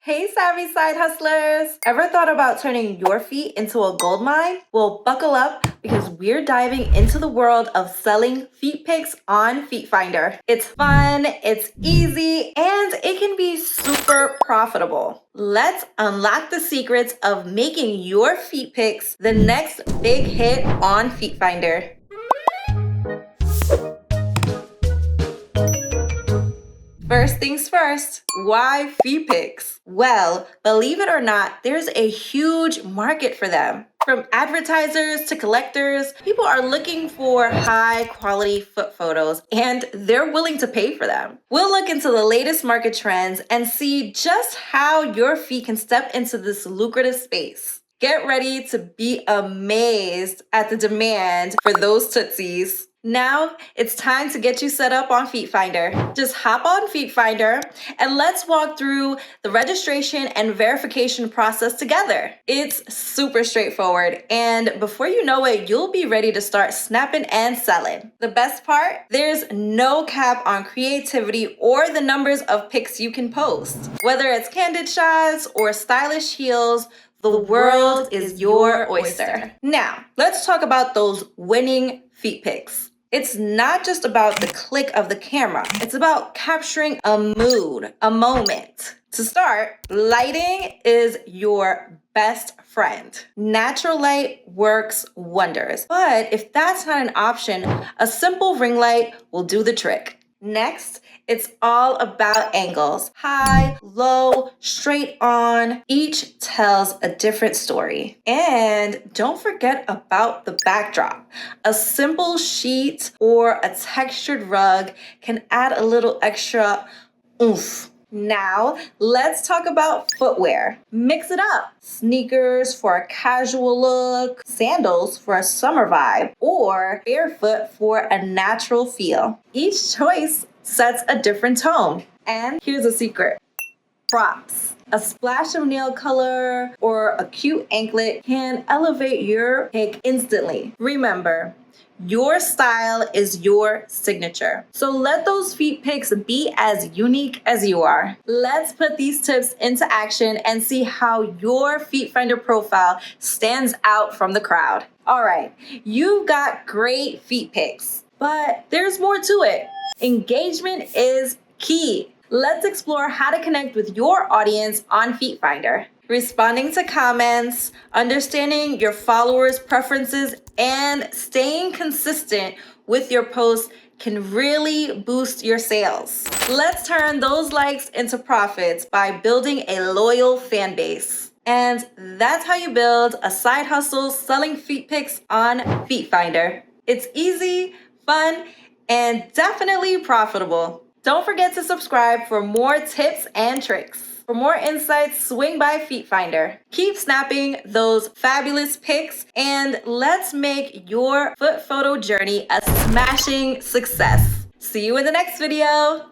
Hey savvy side hustlers! Ever thought about turning your feet into a gold mine? Well, buckle up because we're diving into the world of selling feet pics on FeetFinder. It's fun, it's easy, and it can be super profitable. Let's unlock the secrets of making your feet pics the next big hit on FeetFinder. First things first, why feet pics? Well, believe it or not, there's a huge market for them. From advertisers to collectors, people are looking for high quality foot photos and they're willing to pay for them. We'll look into the latest market trends and see just how your feet can step into this lucrative space. Get ready to be amazed at the demand for those tootsies. Now it's time to get you set up on FeetFinder. Just hop on FeetFinder and let's walk through the registration and verification process together. It's super straightforward, and before you know it, you'll be ready to start snapping and selling. The best part? There's no cap on creativity or the numbers of pics you can post. Whether it's candid shots or stylish heels, the world is your oyster. Now, let's talk about those winning feet pics. It's not just about the click of the camera. It's about capturing a mood, a moment. To start, lighting is your best friend. Natural light works wonders. But if that's not an option, a simple ring light will do the trick. Next, it's all about angles. High, low, straight on. Each tells a different story. And don't forget about the backdrop. A simple sheet or a textured rug can add a little extra oomph. Now, let's talk about footwear. Mix it up. Sneakers for a casual look, sandals for a summer vibe, or barefoot for a natural feel. Each choice sets a different tone. And here's a secret. Props. A splash of nail color or a cute anklet can elevate your pic instantly. Remember, your style is your signature. So let those feet pics be as unique as you are. Let's put these tips into action and see how your FeetFinder profile stands out from the crowd. All right, you've got great feet pics, but there's more to it. Engagement is key. Let's explore how to connect with your audience on FeetFinder. Responding to comments, understanding your followers' preferences, and staying consistent with your posts can really boost your sales. Let's turn those likes into profits by building a loyal fan base. And that's how you build a side hustle selling feet pics on FeetFinder. It's easy, fun, and definitely profitable. Don't forget to subscribe for more tips and tricks. For more insights, swing by FeetFinder. Keep snapping those fabulous pics, and let's make your foot photo journey a smashing success. See you in the next video.